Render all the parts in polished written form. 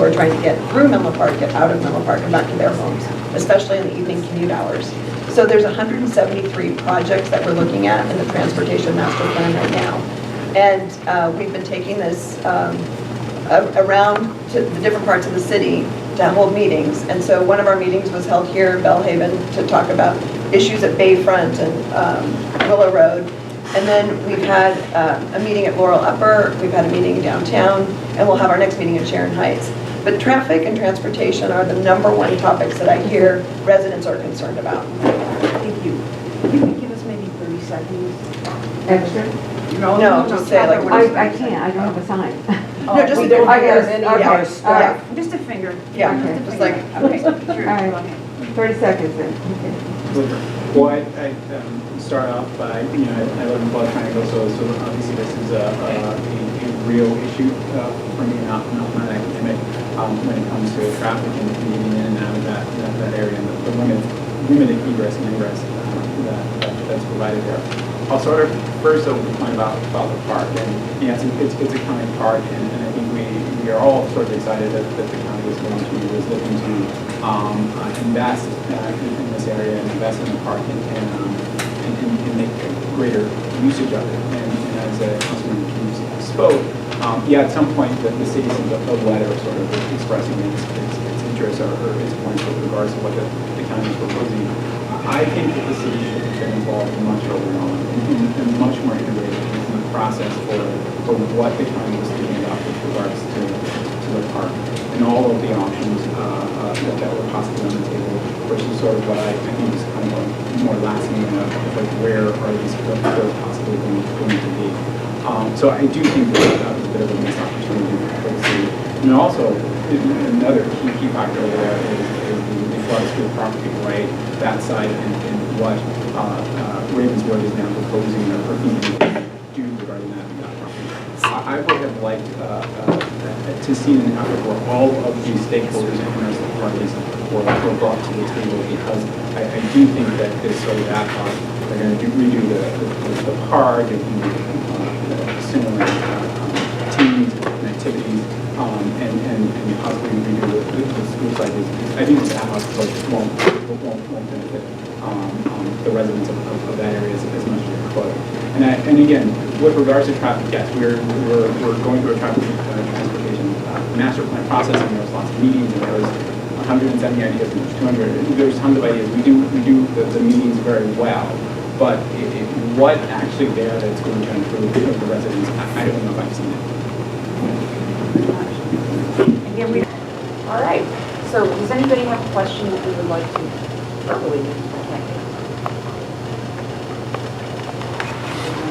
who are trying to get through Menlo Park, get out of Menlo Park and back to their homes, especially in the evening commute hours. So there's 173 projects that we're looking at in the Transportation Master Plan right now. And we've been taking this around to the different parts of the city to hold meetings. And so one of our meetings was held here in Bellhaven to talk about issues at Bayfront and Willow Road. And then we've had a meeting at Laurel Upper, we've had a meeting downtown, and we'll have our next meeting in Sharon Heights. But traffic and transportation are the #1 topics that I hear residents are concerned about. Thank you. You could give us maybe 30 seconds. Extra? No, just say like. I can't, I don't have a sign. No, just we don't don't hear guess. any. Okay. Yeah. All right. Just a finger. Yeah, Okay. just like. Okay. Sure. All right. Go ahead. 30 seconds then. Okay. Well, I start off by, I live in Blood Triangle, so obviously this is a real issue for me, not an academic, when it comes to traffic and getting in and out of that area, and the limited egress and ingress that's provided there. I'll start first with the point about the park, and it's a county park, and I think we are all sort of excited that the county is looking to invest in this area and invest in the park and make greater usage of it. And as Councilman Hughes spoke, at some point the city sent a letter sort of expressing its interest or its points with regards to what the county is proposing. I think that the city should have been involved much earlier on and much more integrated in the process for what the county was thinking about with regards to the park and all of the options that were possibly on the table versus sort of what I think is kind of a more last minute of like where are these bills possibly going to be. So I do think that was a bit of a missed opportunity for the city. And also, another key factor over there is the flood school property, right? That side and what Ravenswood is now proposing or thinking to do regarding that property. I would have liked to see an effort where all of these stakeholders and interested parties were brought to the table, because I do think that this sort of ad hoc, they're going to redo the park and similar teams and activities and possibly redo the school site. I think this ad hoc approach won't benefit the residents of that area as much as it could. And again, with regards to traffic, yes, we're going through a traffic transportation master plan process, and there was lots of meetings, and there was 170 ideas, and there's 200. There's tons of ideas. We do the meetings very well, but what actually there that's going to improve the residents, I don't know if I've seen it. Again, all right. So does anybody have a question that we would like to verbally attack?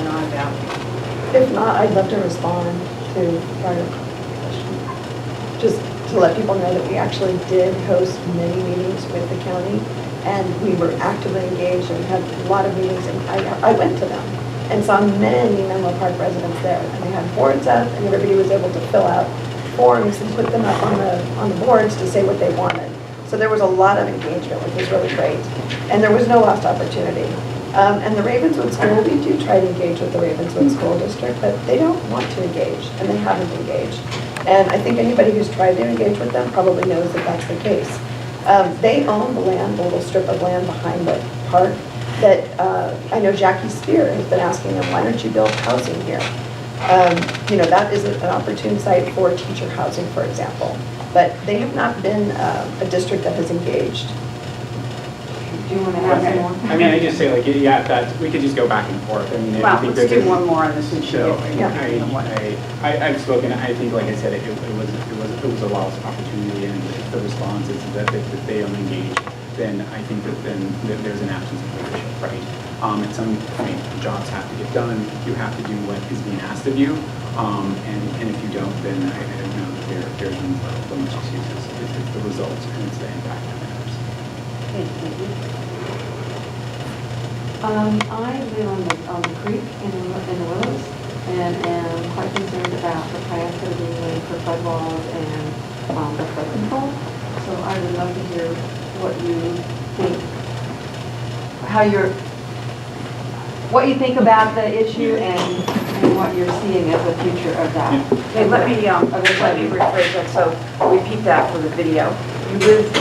Not about. If not, I'd love to respond to prior question. Just to let people know that we actually did host many meetings with the county, and we were actively engaged and had a lot of meetings, and I went to them and saw many Menlo Park residents there, and they had boards up, and everybody was able to fill out forms and put them up on the boards to say what they wanted. So there was a lot of engagement, which was really great, and there was no lost opportunity. And the Ravenswood School, we do try to engage with the Ravenswood School District, but they don't want to engage, and they haven't engaged. And I think anybody who's tried to engage with them probably knows that that's the case. They own the land, the little strip of land behind the park that I know Jackie Spear has been asking them, why don't you build housing here? That is an opportune site for teacher housing, for example. But they have not been a district that has engaged. Do you want to have more? I mean, I just say like, that we could just go back and forth. I mean, Well, I think let's do one more on this issue. So Yeah. I've spoken. I think, like I said, it was a lost opportunity, and if the response is that they don't engage, then I think that there's an absence of leadership, right? At some point, jobs have to get done. You have to do what is being asked of you, and if you don't, then I don't know that there's so much excuses. It's the results and it's the impact that matters. Okay, thank you. I live on the creek in the Willows, and am quite concerned about the plans that are being made for flood walls and the flood control. So I would love to hear what you think, what you think about the issue, and and what you're seeing as the future of that. Okay, let me rephrase that, so repeat that for the video. You live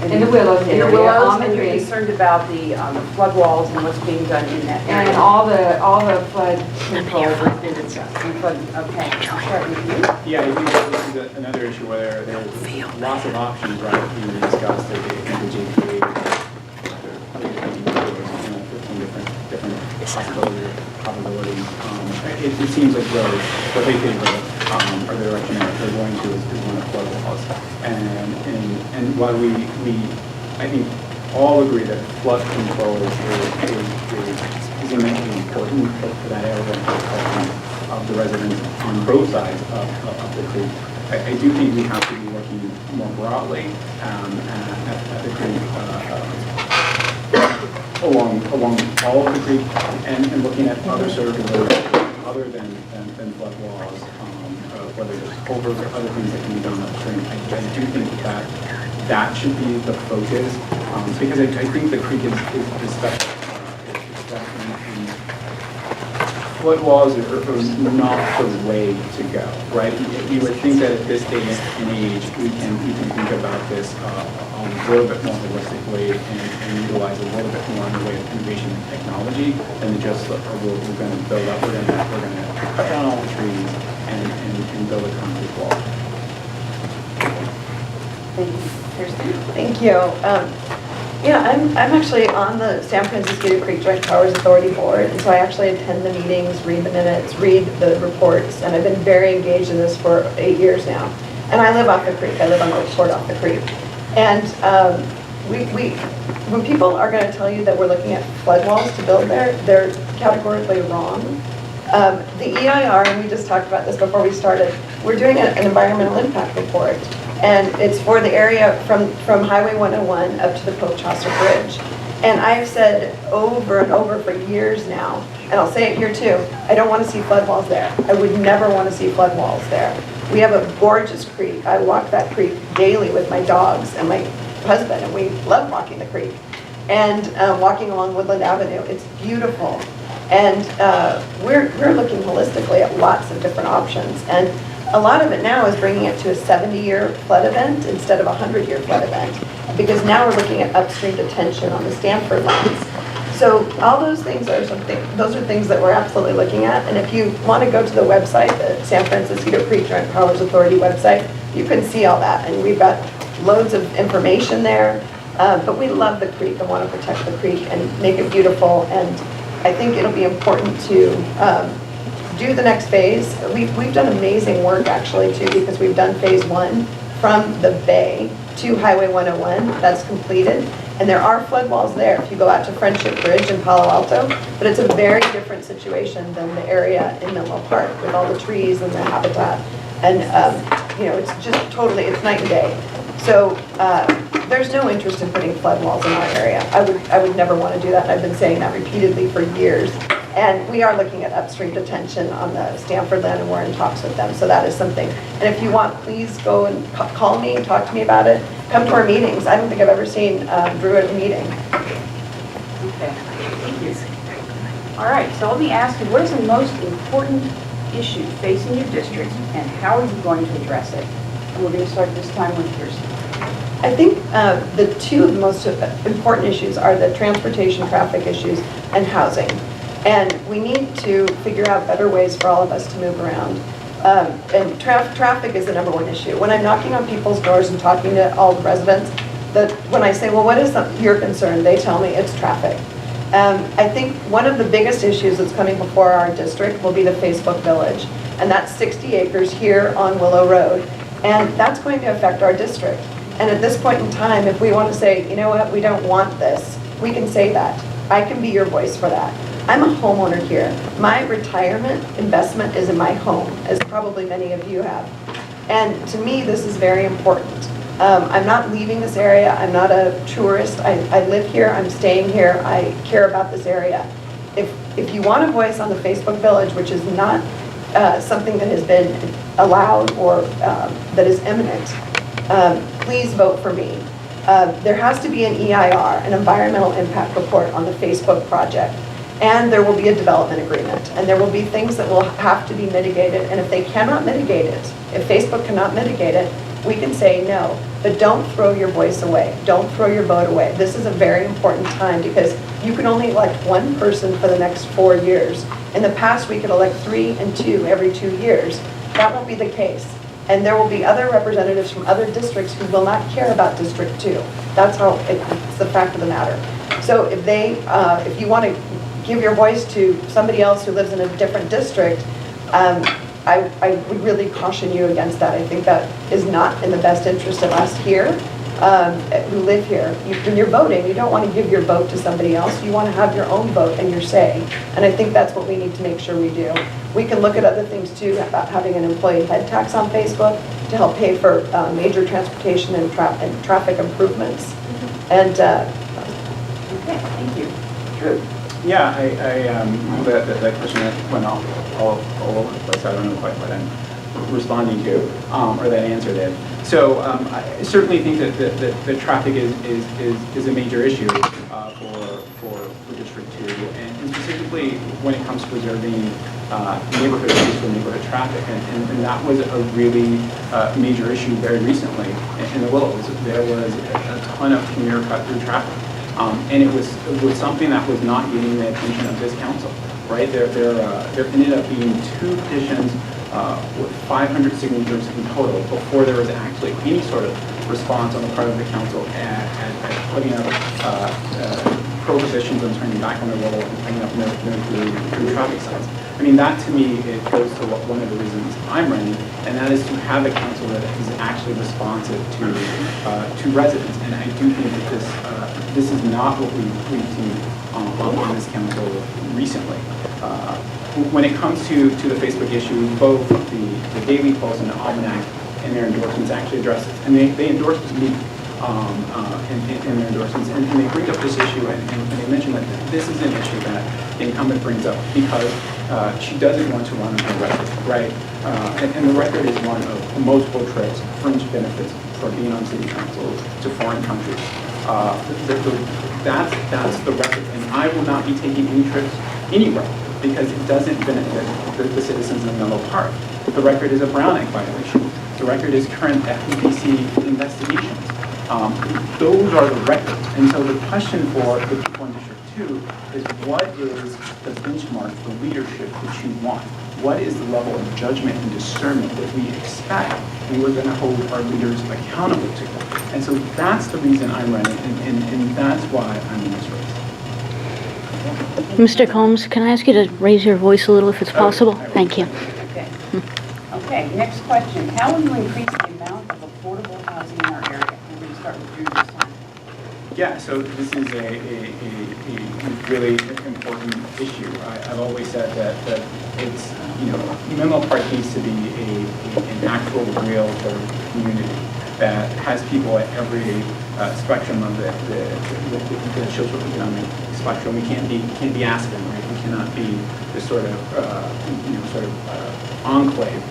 In the Willows in the area, Willows, on the and you're creek. concerned about the flood walls and what's being done in that area. And all the flood control that's been discussed. Okay, I'll start with you. Yeah, I think that this is another issue where there's lots of options, right, being discussed at the JPA. There are 15 different probabilities. It seems like what they favor, or the direction they're going to is one of flood walls. And while we I think all agree that flood control is immensely important for that area of the residents on both sides of the creek. I do think we have to be looking more broadly at the creek, along all of the creek, and looking at other services other than flood walls, whether there's culverts or other things that can be done upstream. I do think that should be the focus, because I think the creek is special. And flood walls are not the way to go, right? You would think that at this day and age, we can think about this a little bit more holistically and utilize a little bit more in the way of innovation and technology than just we're going to build up, we're going to cut down all the trees and build a concrete wall. Thank you. Kirsten? Thank you. Yeah, I'm actually on the San Francisco Creek Joint Powers Authority Board, and so I actually attend the meetings, read the minutes, read the reports, and I've been very engaged in this for 8 years now. And I live off the creek. I live on the port off the creek. And when people are going to tell you that we're looking at flood walls to build there, they're categorically wrong. The EIR, and we just talked about this before we started, we're doing an environmental impact report. And it's for the area from Highway 101 up to the Pope Chaucer Bridge. And I've said over and over for years now, and I'll say it here too, I don't want to see flood walls there. I would never want to see flood walls there. We have a gorgeous creek. I walk that creek daily with my dogs and my husband, and we love walking the creek. And walking along Woodland Avenue, it's beautiful. And we're looking holistically at lots of different options. And a lot of it now is bringing it to a 70-year flood event instead of a 100-year flood event, because now we're looking at upstream detention on the Stanford lines. So all those things are those are things that we're absolutely looking at. And if you want to go to the website, the San Francisco Creek Joint Powers Authority website, you can see all that. And we've got loads of information there. But we love the creek and want to protect the creek and make it beautiful. And I think it'll be important to do the next phase. We've done amazing work actually too, because we've done phase 1 from the bay to Highway 101. That's completed. And there are flood walls there if you go out to Friendship Bridge in Palo Alto, but it's a very different situation than the area in Menlo Park with all the trees and the habitat. And it's just totally, it's night and day. So there's no interest in putting flood walls in our area. I would never want to do that. And I've been saying that repeatedly for years. And we are looking at upstream detention on the Stanford land, and we're in talks with them. So that is something. And if you want, please go and call me and talk to me about it. Come to our meetings. I don't think I've ever seen Drew at a meeting. Okay, thank you. All right, so let me ask you, what is the most important issue facing your district, and how are you going to address it? And we're going to start this time with Kirsten. I think the two of the most important issues are the transportation traffic issues and housing. And we need to figure out better ways for all of us to move around. And traffic is the number one issue. When I'm knocking on people's doors and talking to all the residents, when I say, well, what is your concern? They tell me it's traffic. I think one of the biggest issues that's coming before our district will be the Facebook Village. And that's 60 acres here on Willow Road. And that's going to affect our district. And at this point in time, if we want to say, you know what, we don't want this, we can say that. I can be your voice for that. I'm a homeowner here. My retirement investment is in my home, as probably many of you have. And to me, this is very important. I'm not leaving this area. I'm not a tourist. I live here. I'm staying here. I care about this area. If you want a voice on the Facebook Village, which is not something that has been allowed or that is imminent, please vote for me. There has to be an EIR, an environmental impact report on the Facebook project. And there will be a development agreement, and there will be things that will have to be mitigated, and if they cannot mitigate it, if Facebook cannot mitigate it, we can say no, but don't throw your voice away, don't throw your vote away. This is a very important time because you can only elect one person for the next 4 years. In the past, we could elect 3 and 2 every 2 years. That won't be the case. And there will be other representatives from other districts who will not care about District 2. That's how it's the fact of the matter. So if you want to give your voice to somebody else who lives in a different district, I would really caution you against that. I think that is not in the best interest of us here who live here. When you're voting, you don't want to give your vote to somebody else. You want to have your own vote and your say. And I think that's what we need to make sure we do. We can look at other things too, about having an employee head tax on Facebook to help pay for major transportation and traffic improvements. And Okay, thank you. Drew? Yeah, that question that went all over the place. I don't know quite what I'm responding to, or that answer did. So I certainly think that traffic is a major issue for District 2, and specifically when it comes to preserving neighborhood peaceful neighborhood traffic, and that was a really major issue very recently in the Willows. There was a ton of commuter cut through traffic. And it was something that was not getting the attention of this council, right? There ended up being 2 petitions with 500 signatures in total before there was actually any sort of response on the part of the council at putting up prohibitions on turning back on the road and putting up no through traffic signs. I mean, that to me, it goes to one of the reasons I'm running, and that is to have a council that is actually responsive to residents. And I do think that this is not what we've seen on this council recently. When it comes to the Facebook issue, both the Daily Post and the Almanac and their endorsements actually address it. And they endorsed me in their endorsements. And they bring up this issue, and they mention that this is an issue that the incumbent brings up because she doesn't want to run on her record, right? And the record is one of multiple trips, fringe benefits for being on city council to foreign countries. That's the record, and I will not be taking any trips anywhere because it doesn't benefit the citizens of Menlo Park. The record is a Brown Act violation. The record is current FEPC investigations. Those are the records, and so the question for the people in District 2 is what is the benchmark for leadership that you want? What is the level of judgment and discernment that we expect and we're going to hold our leaders accountable to? And so that's the reason I'm running, and that's why I'm in this race. Mr. Combs, can I ask you to raise your voice a little if it's possible? Thank you. Okay. Okay, next question. How will you increase the amount of affordable housing in our area? I'm going to start with Drew this time. Yeah, so this is a really important issue. I've always said that it's, Menlo Park needs to be an actual, real sort of community that has people at every spectrum of the socioeconomic spectrum. We can't be Aspen, right? We cannot be this sort of enclave.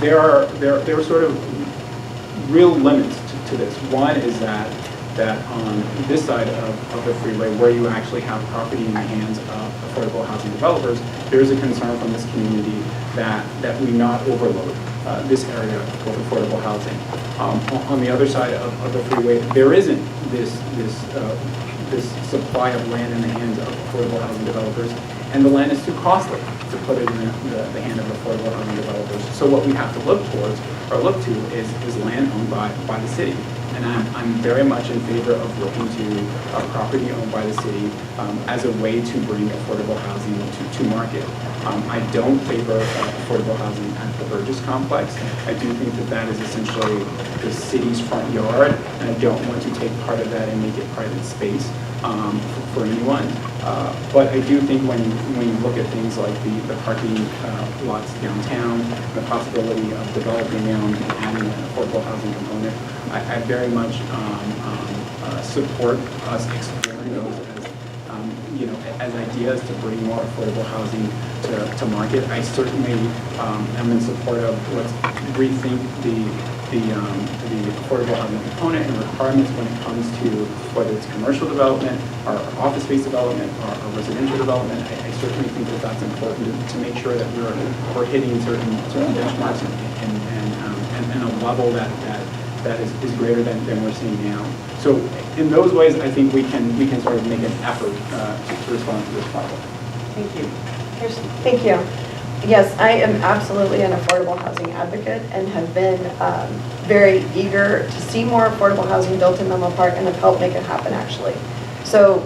There are sort of real limits to this. One is that on this side of the freeway, where you actually have property in the hands of affordable housing developers, there is a concern from this community that we not overload this area with affordable housing. On the other side of the freeway, there isn't this supply of land in the hands of affordable housing developers, and the land is too costly to put it in the hand of affordable housing developers. So what we have to look towards or look to is land owned by the city. And I'm very much in favor of looking to property owned by the city as a way to bring affordable housing to market. I don't favor affordable housing at the Burgess complex. I do think that is essentially the city's front yard, and I don't want to take part of that and make it private space for anyone. But I do think when you look at things like the parking lots downtown, the possibility of developing them and adding an affordable housing component, I very much support us exploring those as ideas to bring more affordable housing to market. I certainly am in support of let's rethink the the affordable housing component and requirements when it comes to whether it's commercial development or office-based development or residential development. I certainly think that that's important to make sure that we're hitting certain benchmarks and a level that is greater than we're seeing now. So in those ways, I think we can sort of make an effort to respond to this problem. Thank you. Kirsten? Thank you. Yes, I am absolutely an affordable housing advocate and have been very eager to see more affordable housing built in Menlo Park and have helped make it happen, actually. So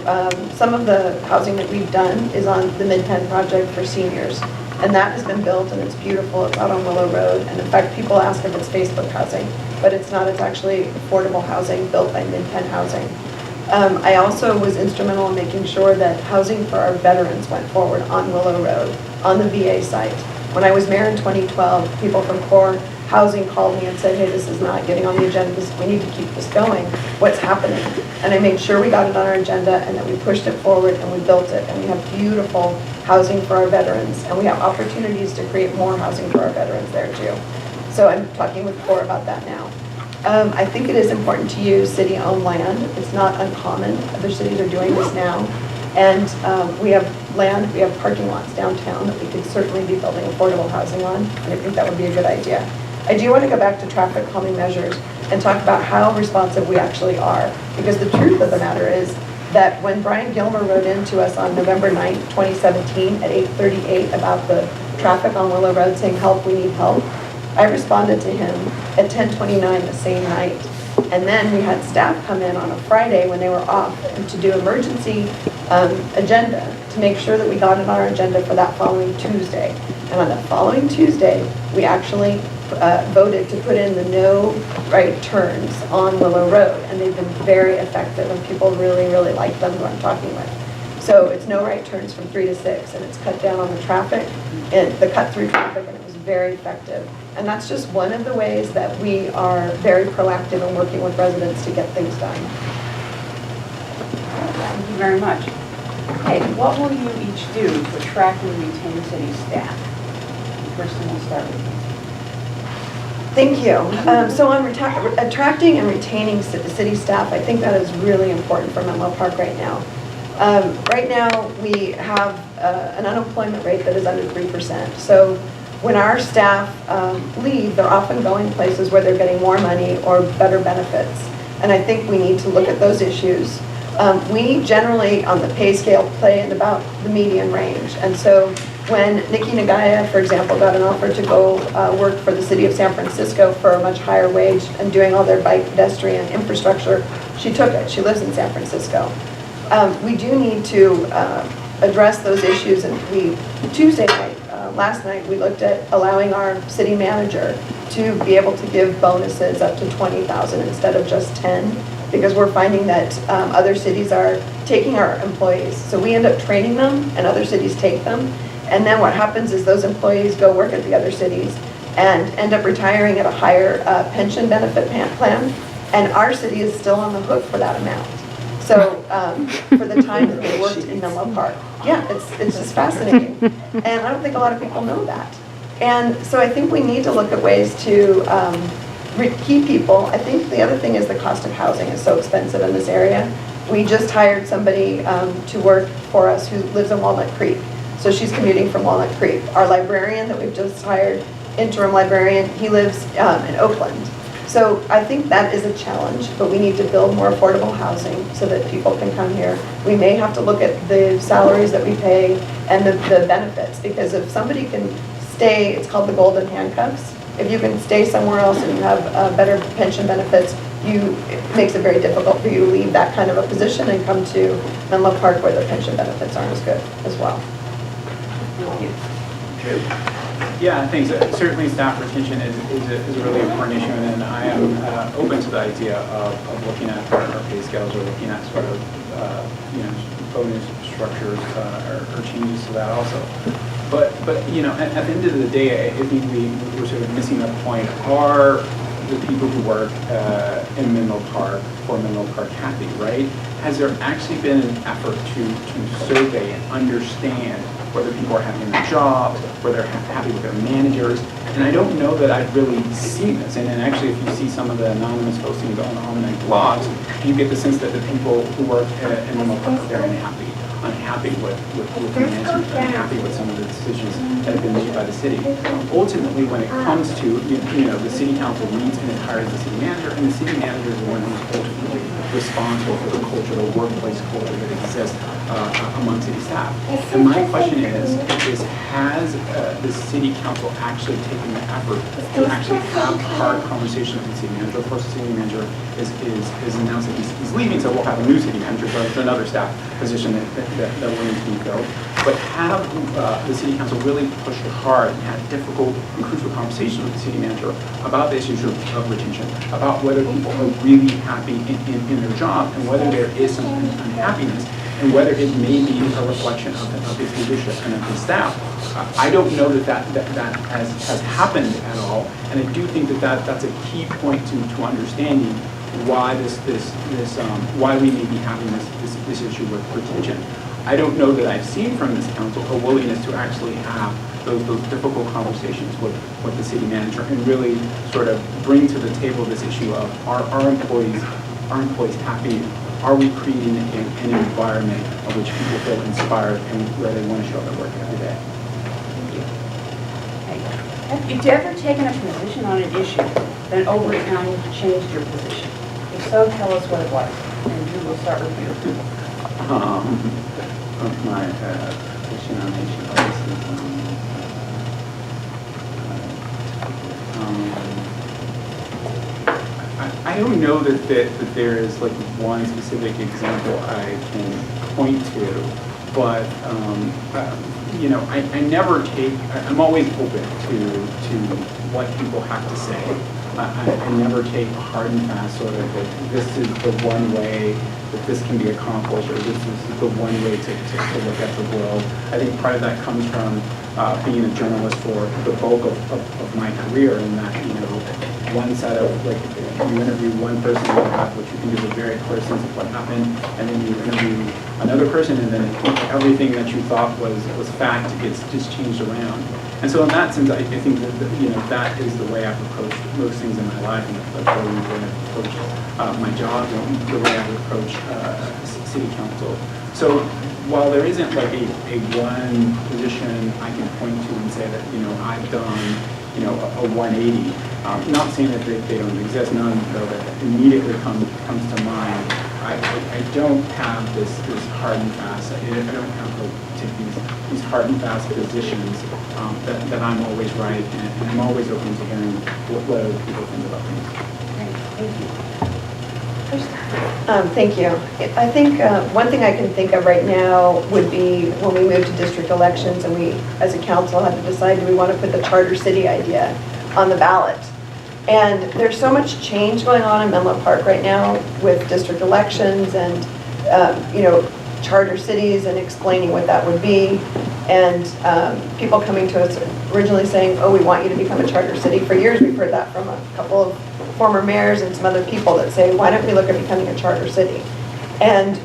some of the housing that we've done is on the Mid-Penn project for seniors. And that has been built and it's beautiful. It's out on Willow Road. And in fact, people ask if it's Facebook housing, but it's not. It's actually affordable housing built by Mid-Penn Housing. I also was instrumental in making sure that housing for our veterans went forward on Willow Road, on the VA site. When I was mayor in 2012, people from Core Housing called me and said, hey, this is not getting on the agenda. We need to keep this going. What's happening? And I made sure we got it on our agenda and that we pushed it forward and we built it. And we have beautiful housing for our veterans. And we have opportunities to create more housing for our veterans there too. So I'm talking with Core about that now. I think it is important to use city-owned land. It's not uncommon. Other cities are doing this now. And we have land, we have parking lots downtown that we could certainly be building affordable housing on. And I think that would be a good idea. I do want to go back to traffic calming measures and talk about how responsive we actually are. Because the truth of the matter is that when Brian Gilmer wrote into us on November 9th, 2017 at 8:38 about the traffic on Willow Road saying, help, we need help, I responded to him at 10:29 the same night. And then we had staff come in on a Friday when they were off to do emergency agenda to make sure that we got it on our agenda for that following Tuesday. And on the following Tuesday, we actually voted to put in the no right turns on Willow Road. And they've been very effective and people really, really like them who I'm talking with. So it's no right turns from 3 to 6 and it's cut down on the traffic and the cut through traffic and it was very effective. And that's just one of the ways that we are very proactive in working with residents to get things done. Thank you very much. Okay, what will you each do to attract and retain city staff? Kirsten, we'll start with you. Thank you. So on attracting and retaining city staff, I think that is really important for Menlo Park right now. Right now, we have an unemployment rate that is under 3%. So when our staff leave, they're often going places where they're getting more money or better benefits. And I think we need to look at those issues. We generally, on the pay scale, play in about the median range. And so when Nikki Nagaya, for example, got an offer to go work for the city of San Francisco for a much higher wage and doing all their bike pedestrian infrastructure, she took it. She lives in San Francisco. We do need to address those issues. And Tuesday night, last night, we looked at allowing our city manager to be able to give bonuses up to $20,000 instead of just 10, because we're finding that other cities are taking our employees. So we end up training them and other cities take them. And then what happens is those employees go work at the other cities and end up retiring at a higher pension benefit plan. And our city is still on the hook for that amount. So for the time that they worked in Menlo Park. Yeah, it's just fascinating. And I don't think a lot of people know that. And so I think we need to look at ways to keep people. I think the other thing is the cost of housing is so expensive in this area. We just hired somebody to work for us who lives in Walnut Creek. So she's commuting from Walnut Creek. Our librarian that we've just hired, interim librarian, he lives in Oakland. So I think that is a challenge, but we need to build more affordable housing so that people can come here. We may have to look at the salaries that we pay and the benefits, because if somebody can stay, it's called the golden handcuffs. If you can stay somewhere else and you have better pension benefits, it makes it very difficult for you to leave that kind of a position and come to Menlo Park where the pension benefits aren't as good as well. Thank you. Yeah, thanks. Certainly staff retention is a really important issue, and I am open to the idea of looking at our pay scales or looking at sort of bonus structures or changes to that also. But at the end of the day, I think we're sort of missing a point. Are the people who work in Menlo Park for Menlo Park happy, right? Has there actually been an effort to survey and understand whether people are happy in their jobs, whether they're happy with their managers, And I don't know that I've really seen this. And then actually, if you see some of the anonymous postings on the Almanac blogs, you get the sense that the people who work in Menlo Park are very unhappy with the management, unhappy with some of the decisions that have been made by the city. Ultimately, when it comes to, the city council meets and it hires the city manager, and the city manager is the one who's ultimately responsible for the culture, the workplace culture that exists among city staff. And my question is has the city council actually taken the effort to actually have hard conversations with the city manager? Of course, the city manager is announced that he's leaving, so we'll have a new city manager, but it's another staff position that will need to be filled. But have the city council really pushed hard and had difficult and crucial conversations with the city manager about the issues of retention, about whether people are really happy in their job, and whether there is some unhappiness, and whether it may be a reflection of his leadership and of his staff. I don't know that has happened at all, and I do think that's a key point to understanding why why we may be having this issue with retention. I don't know that I've seen from this council a willingness to actually have those difficult conversations with the city manager and really sort of bring to the table this issue of are our employees happy? Are we creating an environment in which people feel inspired and where they want to show up at work every day? Have you ever taken a position on an issue, then over time changed your position? If so, tell us what it was. And Drew, we'll start with you. My position on issue, I don't know that there is like one specific example I can point to, but I never take. I'm always open to what people have to say. I never take a hard and fast sort of that this is the one way that this can be accomplished, or this is the one way to look at the world. I think part of that comes from being a journalist for the bulk of my career, and that one set of you interview one person, you have what you think is a very clear sense of what happened, and then you interview another person, and then everything that you thought was fact gets just changed around. And so in that sense, I think that that is the way I've approached most things in my life, and that's the way I've approached my job, and the way I've approached city council. So while there isn't like a one position I can point to and say that I've done a 180. Not saying that they don't exist, none though that immediately comes to mind. I don't have this hard and fast. I don't have these hard and fast positions that I'm always right, and I'm always open to hearing what other people think about things. Great, thank you. Thank you. I think one thing I can think of right now would be when we moved to district elections and we, as a council, had to decide, do we want to put the charter city idea on the ballot? And there's so much change going on in Menlo Park right now with district elections and, charter cities and explaining what that would be. And people coming to us originally saying, oh, we want you to become a charter city. For years, we've heard that from a couple of former mayors and some other people that say, why don't we look at becoming a charter city? And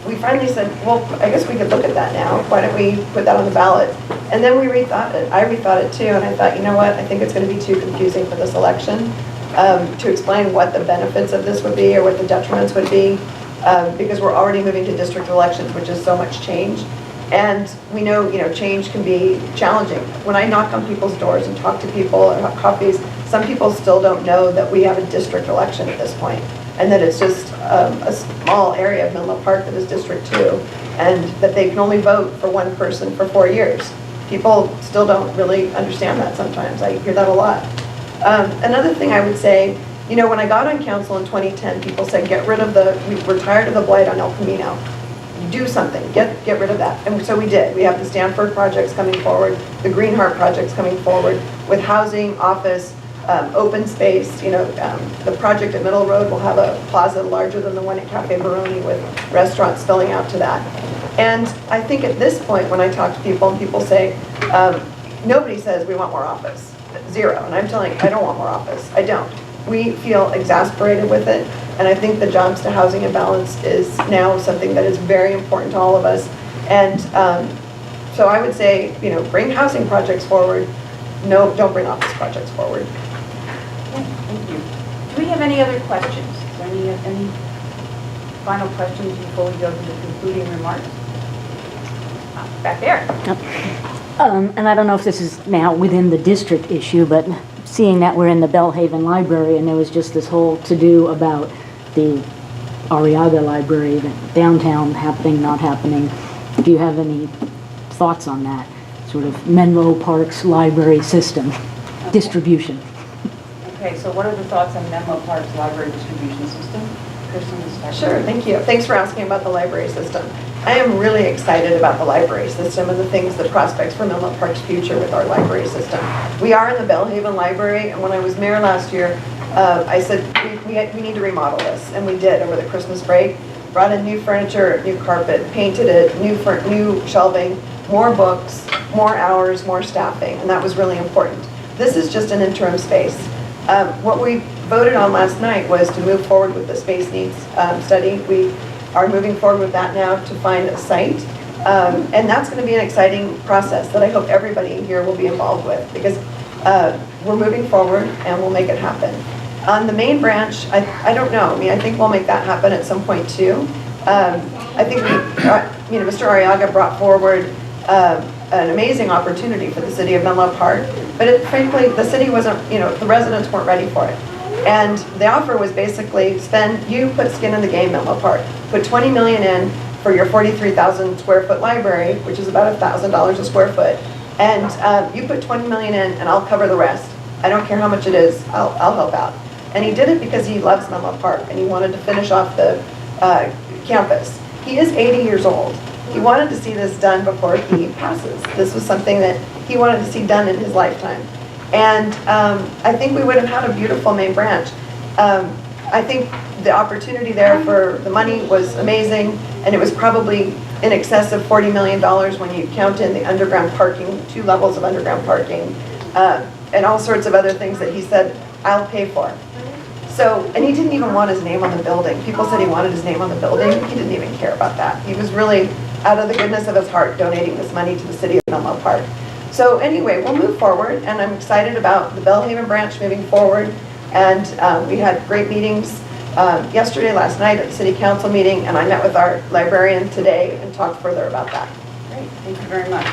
we finally said, well, I guess we could look at that now. Why don't we put that on the ballot? And then we rethought it. I rethought it too, and I thought, you know what? I think it's going to be too confusing for this election to explain what the benefits of this would be or what the detriments would be, because we're already moving to district elections, which is so much change. And we know, change can be challenging. When I knock on people's doors and talk to people or have coffees, some people still don't know that we have a district election at this point, and that it's just a small area of Menlo Park that is District 2, and that they can only vote for one person for 4 years. People still don't really understand that sometimes. I hear that a lot. Another thing I would say, when I got on council in 2010, people said, we're tired of the blight on El Camino. Do something, get rid of that. And so we did. We have the Stanford projects coming forward, the Greenheart projects coming forward with housing, office, open space. The project at Middle Road will have a plaza larger than the one at Cafe Baroni with restaurants spilling out to that. And I think at this point, when I talk to people and people say, nobody says we want more office, zero. And I'm telling you, I don't want more office, I don't. We feel exasperated with it. And I think the jobs to housing imbalance is now something that is very important to all of us. And so I would say, bring housing projects forward, no, don't bring office projects forward. Okay, thank you. Do we have any other questions? Is there any final questions before we go to the concluding remarks? Back there. And I don't know if this is now within the district issue, but seeing that we're in the Bellhaven Library and there was just this whole to-do about the Arriaga Library, the downtown happening, not happening, do you have any thoughts on that? Sort of Menlo Park's library system distribution? Okay, so what are the thoughts on Menlo Park's library distribution system? Kristen, let's start. Sure, thank you. Thanks for asking about the library system. I am really excited about the library system and the things, the prospects for Menlo Park's future with our library system. We are in the Bellhaven Library, and when I was mayor last year, I said we need to remodel this, and we did over the Christmas break. Brought in new furniture, new carpet, painted it, new shelving, more books, more hours, more staffing, and that was really important. This is just an interim space. What we voted on last night was to move forward with the space needs study. We are moving forward with that now to find a site. And that's going to be an exciting process that I hope everybody here will be involved with, because we're moving forward and we'll make it happen. On the main branch, I don't know. I mean, I think we'll make that happen at some point too. I think Mr. Arriaga brought forward an amazing opportunity for the city of Menlo Park, but frankly, the city wasn't, the residents weren't ready for it. And the offer was basically put skin in the game, Menlo Park. Put $20 million in for your 43,000 square foot library, which is about $1,000 a square foot. And you put $20 million in and I'll cover the rest. I don't care how much it is, I'll help out. And he did it because he loves Menlo Park and he wanted to finish off the campus. He is 80 years old. He wanted to see this done before he passes. This was something that he wanted to see done in his lifetime. And I think we would have had a beautiful main branch. I think the opportunity there for the money was amazing, and it was probably in excess of $40 million when you count in the underground parking, 2 levels of underground parking, and all sorts of other things that he said, I'll pay for. So, and he didn't even want his name on the building. People said he wanted his name on the building. He didn't even care about that. He was really, out of the goodness of his heart, donating this money to the city of Menlo Park. So anyway, we'll move forward, and I'm excited about the Bellhaven branch moving forward. And we had great meetings yesterday, last night at the city council meeting, and I met with our librarian today and talked further about that. Great, thank you very much.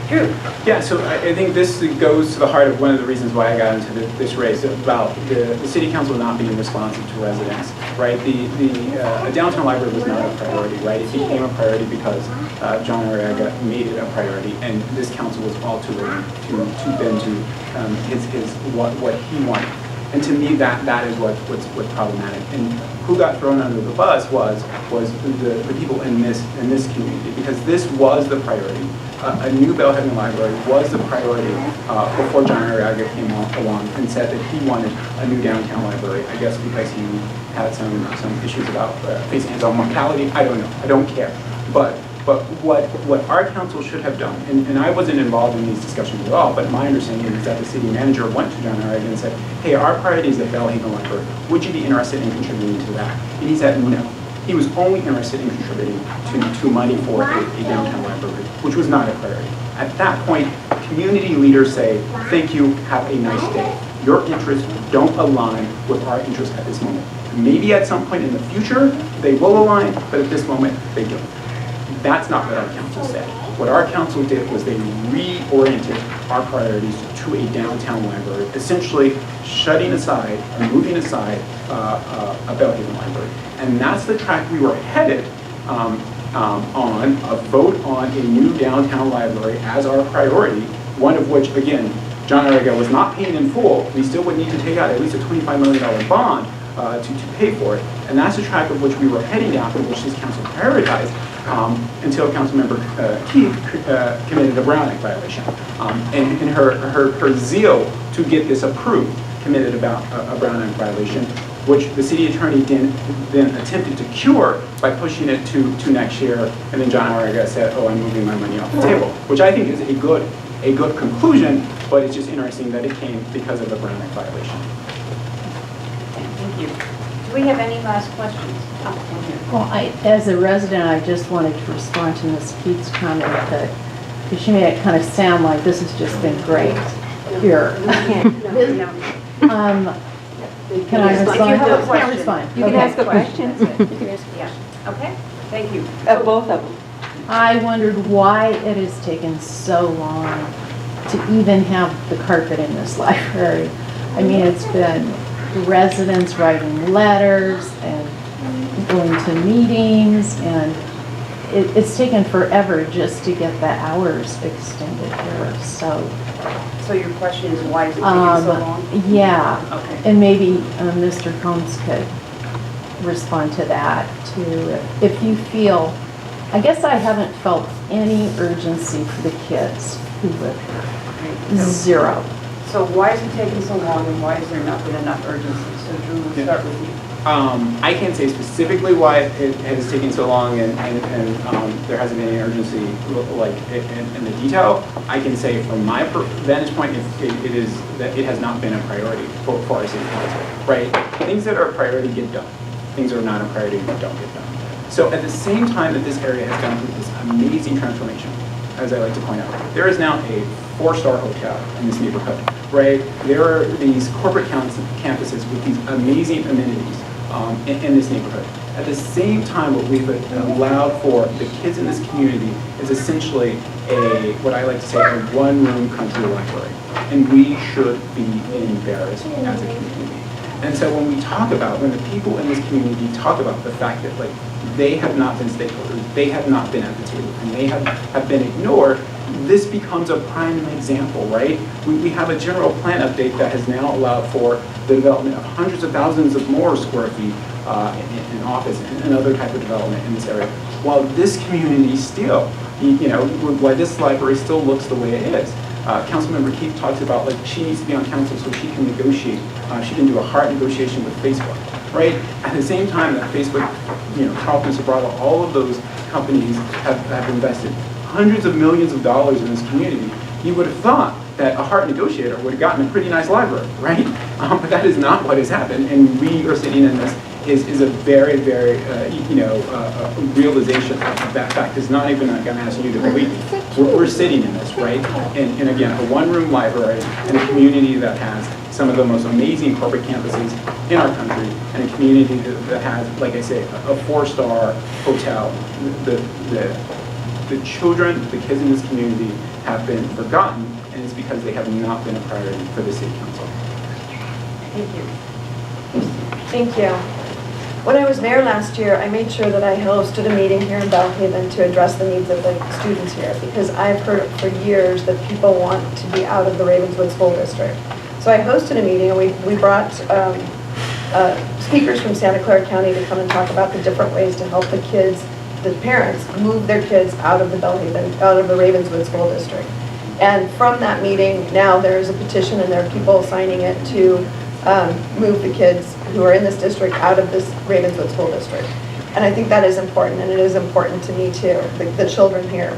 Drew? Yeah, so I think this goes to the heart of one of the reasons why I got into this race about the city council not being responsive to residents, right? The downtown library was not a priority, right? It became a priority because John Arriaga made it a priority, and this council was all too willing to bend to what he wanted. And to me, that is what's problematic. And who got thrown under the bus was the people in this community, because this was the priority. A new Bellhaven Library was the priority before John Arriaga came along and said that he wanted a new downtown library. I guess because he had some issues about facing his own mortality. I don't know. I don't care. But what our council should have done, and I wasn't involved in these discussions at all, but my understanding is that the city manager went to John Arriaga and said, hey, our priority is the Bellhaven Library. Would you be interested in contributing to that? And he said no. He was only interested in contributing to money for a downtown library, which was not a priority. At that point, community leaders say, thank you, have a nice day. Your interests don't align with our interests at this moment. Maybe at some point in the future, they will align, but at this moment, they don't. That's not what our council said. What our council did was they reoriented our priorities to a downtown library, essentially shutting aside and moving aside a Bellhaven library. And that's the track we were headed on, a vote on a new downtown library as our priority, one of which, again, John Arriaga was not paying in full. We still would need to take out at least a $25 million bond to pay for it. And that's the track of which we were heading down, which this council prioritized, until Councilmember Keith committed a Brown Act violation. And her zeal to get this approved committed about a Brown Act violation, which the city attorney then attempted to cure by pushing it to next year. And then John Arriaga said, oh, I'm moving my money off the table, which I think is a good conclusion, but it's just interesting that it came because of a Brown Act violation. Thank you. Do we have any last questions? Well, as a resident, I just wanted to respond to Ms. Keith's comment that, because she made it kind of sound like this has just been great. here. No, we can't. No. Can I If you respond? have a Can't question. respond. You can Okay. ask a question. That's it. You can ask, yeah. Okay, thank you. Both of them. I wondered why it has taken so long to even have the carpet in this library. I mean, it's been residents writing letters and going to meetings, and it's taken forever just to get the hours extended here, so. So your question is, why is it taking so long? Yeah, Okay. and maybe Mr. Combs could respond to that too. If you feel, I guess I haven't felt any urgency for the kids who live here. Zero. So why is it taking so long, and why is there not been enough urgency? So Drew, we'll start with you. I can't say specifically why it has taken so long and there hasn't been any urgency like in the detail. I can say from my vantage point, it is that it has not been a priority for our city council, right? Things that are a priority get done. Things that are not a priority don't get done. So at the same time that this area has gone through this amazing transformation, as I like to point out, there is now a 4-star hotel in this neighborhood, right? There are these corporate campuses with these amazing amenities in this neighborhood. At the same time, what we've allowed for the kids in this community is essentially what I like to say, a one-room country library. And we should be embarrassed as a community. And so when the people in this community talk about the fact that like they have not been stakeholders, they have not been at the table, and they have been ignored, this becomes a prime example, right? We have a general plan update that has now allowed for the development of hundreds of thousands of more square feet in office and other type of development in this area. While this community still, why this library still looks the way it is. Councilmember Keith talks about like she needs to be on council so she can negotiate. She can do a hard negotiation with Facebook, right? At the same time that Facebook, Carlton, Sobrato, all of those companies have invested hundreds of millions of dollars in this community. You would have thought that a heart negotiator would have gotten a pretty nice library, right? But that is not what has happened, and we are sitting in this is a very, very, realization of that fact. It's not even like I'm asking you to believe me. We're sitting in this, right? And again, a one-room library in a community that has some of the most amazing corporate campuses in our country, and a community that has, like I say, a 4-star hotel. The children, the kids in this community have been forgotten, and it's because they have not been a priority for the city council. Thank you. Thank you. When I was mayor last year, I made sure that I hosted a meeting here in Belhaven to address the needs of the students here, because I've heard for years that people want to be out of the Ravenswood School District. So I hosted a meeting, and we brought speakers from Santa Clara County to come and talk about the different ways to help the kids, the parents, move their kids out of the Ravenswood School District. And from that meeting, now there's a petition and there are people signing it to move the kids who are in this district out of this Ravenswood School District. And I think that is important, and it is important to me too, the children here.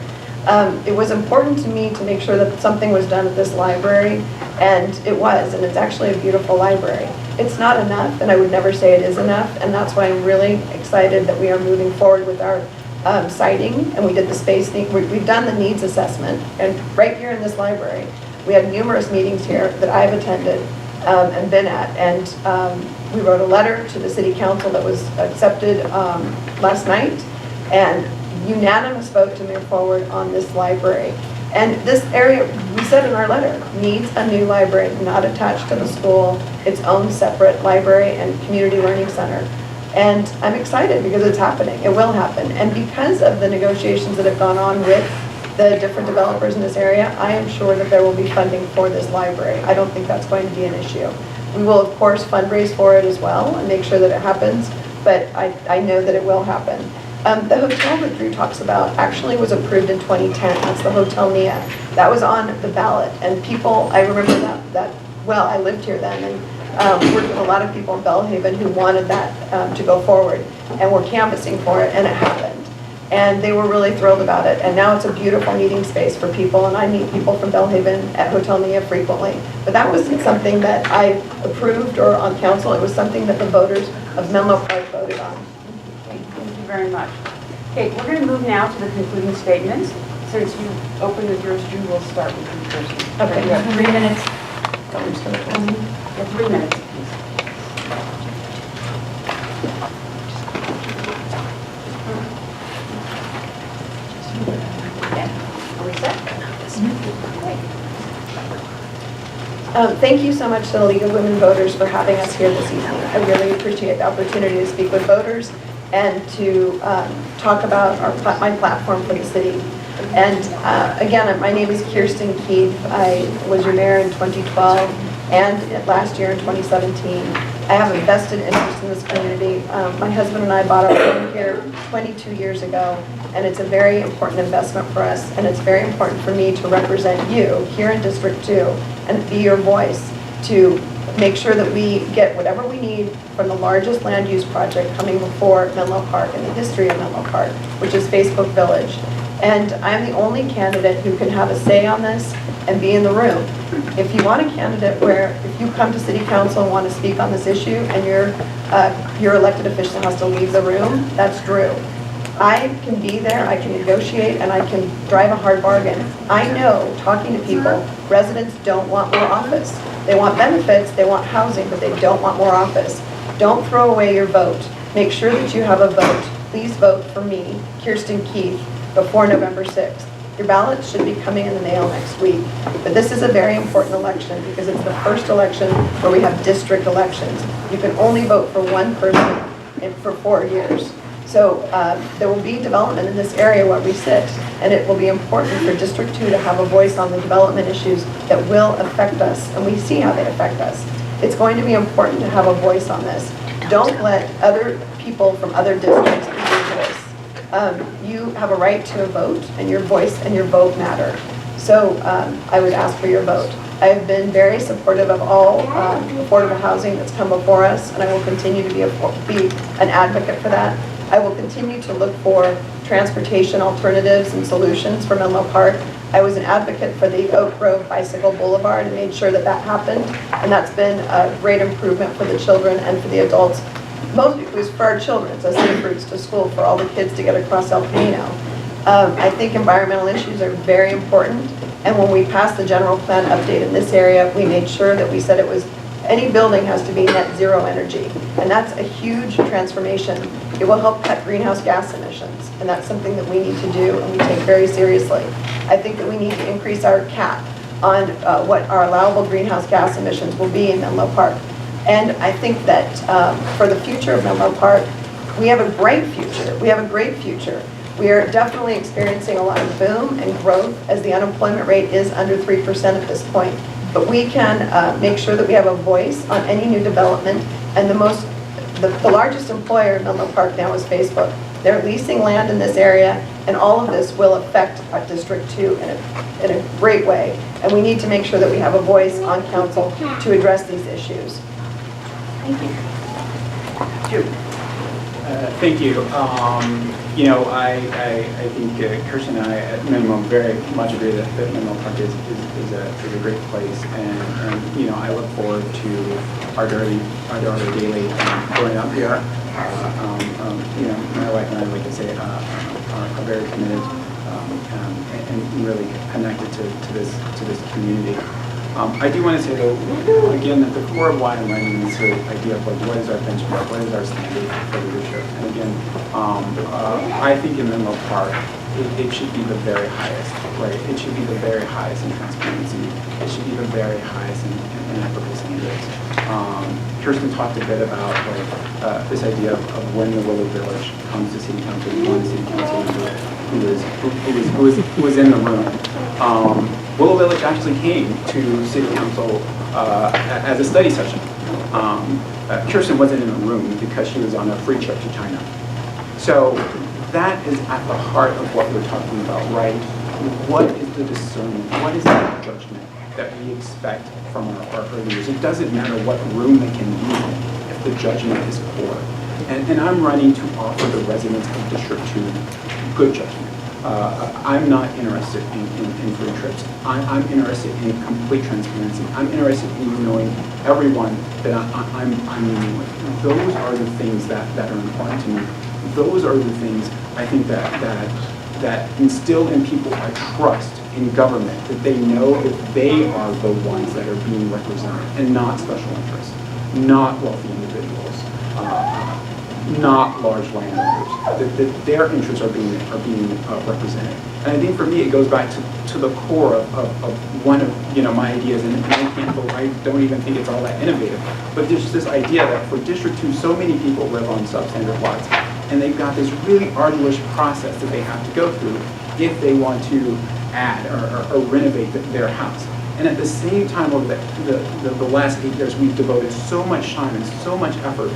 It was important to me to make sure that something was done at this library, and it was, and it's actually a beautiful library. It's not enough, and I would never say it is enough, and that's why I'm really excited that we are moving forward with our siting, and we did the space thing. We've done the needs assessment, and right here in this library, we had numerous meetings here that I've attended and been at, and we wrote a letter to the city council that was accepted last night, and unanimous vote to move forward on this library. And this area, we said in our letter, needs a new library, not attached to the school, its own separate library and community learning center. And I'm excited because it's happening. It will happen. And because of the negotiations that have gone on with the different developers in this area, I am sure that there will be funding for this library. I don't think that's going to be an issue. We will, of course, fundraise for it as well and make sure that it happens, but I know that it will happen. The hotel that Drew talks about actually was approved in 2010. That's the Hotel Nia. That was on the ballot, and people, I remember that well, I lived here then, and worked with a lot of people in Belhaven who wanted that to go forward, and were canvassing for it, and it happened. And they were really thrilled about it, and now it's a beautiful meeting space for people, and I meet people from Belhaven at Hotel Nia frequently. But that wasn't something that I approved or on council. It was something that the voters of Menlo Park voted on. Thank you very much. Okay, we're going to move now to the concluding statements. Since you opened with yours, Drew, we'll start with you first. Okay. You have 3 minutes So I'm just going to. You have 3 minutes, please. Okay. Are we set? Okay. Thank you so much to the League of Women Voters for having us here this evening. I really appreciate the opportunity to speak with voters and to talk about my platform for the city. And again, my name is Kirsten Keefe. I was your mayor in 2012 and last year in 2017. I have a vested interest in this community. My husband and I bought our home here 22 years ago, and it's a very important investment for us, and it's very important for me to represent you here in District 2 and be your voice to make sure that we get whatever we need from the largest land use project coming before Menlo Park in the history of Menlo Park, which is Facebook Village. And I'm the only candidate who can have a say on this and be in the room. If you want a candidate where, if you come to city council and want to speak on this issue and your elected official has to leave the room, that's Drew. I can be there, I can negotiate, and I can drive a hard bargain. I know, talking to people, residents don't want more office. They want benefits, they want housing, but they don't want more office. Don't throw away your vote. Make sure that you have a vote. Please vote for me, Kirsten Keefe, before November 6th. Your ballot should be coming in the mail next week. But this is a very important election because it's the first election where we have district elections. You can only vote for one person for 4 years. So there will be development in this area where we sit, and it will be important for District 2 to have a voice on the development issues that will affect us, and we see how they affect us. It's going to be important to have a voice on this. Don't let other people from other districts be your voice. You have a right to a vote, and your voice and your vote matter. So I would ask for your vote. I have been very supportive of all affordable housing that's come before us, and I will continue to be an advocate for that. I will continue to look for transportation alternatives and solutions for Menlo Park. I was an advocate for the Oak Grove Bicycle Boulevard and made sure that that happened, and that's been a great improvement for the children and for the adults. Mostly it was for our children, it's a safe routes to school for all the kids to get across El Camino. I think environmental issues are very important, and when we passed the general plan update in this area, we made sure that we said it was any building has to be net zero energy, and that's a huge transformation. It will help cut greenhouse gas emissions, and that's something that we need to do and we take very seriously. I think that we need to increase our cap on what our allowable greenhouse gas emissions will be in Menlo Park. And I think that for the future of Menlo Park, we have a great future. We have a great future. We are definitely experiencing a lot of boom and growth as the unemployment rate is under 3% at this point. But we can make sure that we have a voice on any new development. And the largest employer in Menlo Park now is Facebook. They're leasing land in this area, and all of this will affect our District 2 in a great way. And we need to make sure that we have a voice on council to address these issues. Thank you. Jude. Thank you. I think Kirsten and I, at minimum, very much agree that Menlo Park is a great place, and I look forward to our daily growing up here. My wife and I, like I say, are very committed and really connected to this community. I do want to say, though, again, that the core of why I'm running this idea of what is our benchmark, what is our standard for leadership. And again, I think in Menlo Park, it should be the very highest, right? It should be the very highest in transparency. It should be the very highest in ethical standards. Kirsten talked a bit about this idea of when the Willow Village comes to City Council, one City Council member who was in the room. Willow Village actually came to City Council as a study session. Kirsten wasn't in the room because she was on a free trip to China. So that is at the heart of what we're talking about, right? What is the discernment? What is the judgment that we expect from our leaders? It doesn't matter what room they can be in if the judgment is poor. And I'm running to offer the residents of District 2 good judgment. I'm not interested in free trips. I'm interested in complete transparency. I'm interested in knowing everyone that I'm meeting with. Those are the things that are important to me. Those are the things I think that instill in people a trust in government, that they know that they are the ones that are being represented and not special interests, not wealthy individuals, not large landowners, that their interests are being represented. And I think for me, it goes back to the core of one of my ideas, and I don't even think it's all that innovative, but there's this idea that for District 2, so many people live on substandard lots, and they've got this really arduous process that they have to go through if they want to add or renovate their house. And at the same time, over the last 8 years, we've devoted so much time and so much effort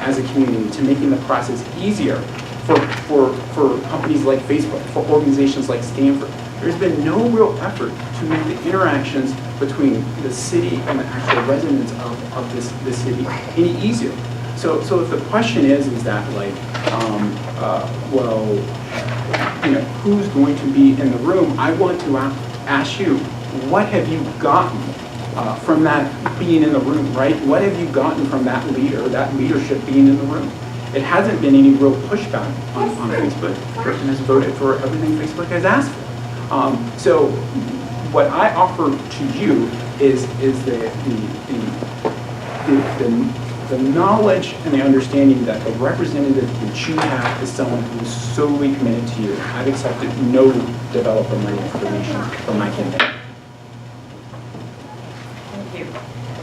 as a community to making the process easier for companies like Facebook, for organizations like Stanford. There's been no real effort to make the interactions between the city and the actual residents of this city any easier. So if the question is that like, who's going to be in the room? I want to ask you, what have you gotten from that being in the room, right? What have you gotten from that leader, that leadership being in the room? It hasn't been any real pushback on Facebook. Britain has voted for everything Facebook has asked for. So what I offer to you is the knowledge and the understanding that the representative that you have is someone who is solely committed to you. I've accepted no developer money information from my campaign. Thank you.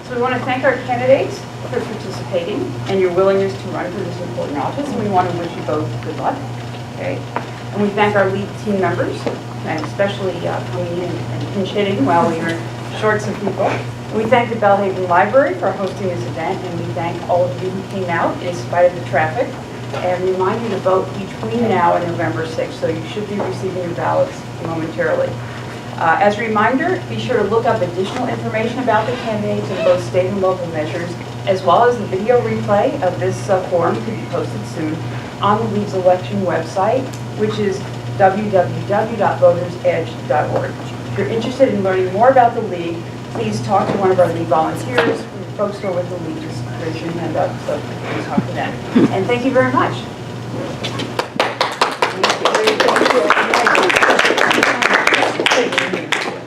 So we want to thank our candidates for participating and your willingness to run for this important office. And we want to wish you both good luck. Okay. And we thank our lead team members, and especially coming in and pinch hitting while we were short some people. And we thank the Belhaven Library for hosting this event, and we thank all of you who came out in spite of the traffic. And remind you to vote between now and November 6th, so you should be receiving your ballots momentarily. As a reminder, be sure to look up additional information about the candidates in both state and local measures, as well as the video replay of this forum to be posted soon on the League's election website, which is www.votersedge.org. If you're interested in learning more about the League, please talk to one of our League volunteers. Folks who are with the League, just raise your hand up so please talk to them. And thank you very much. Thank you.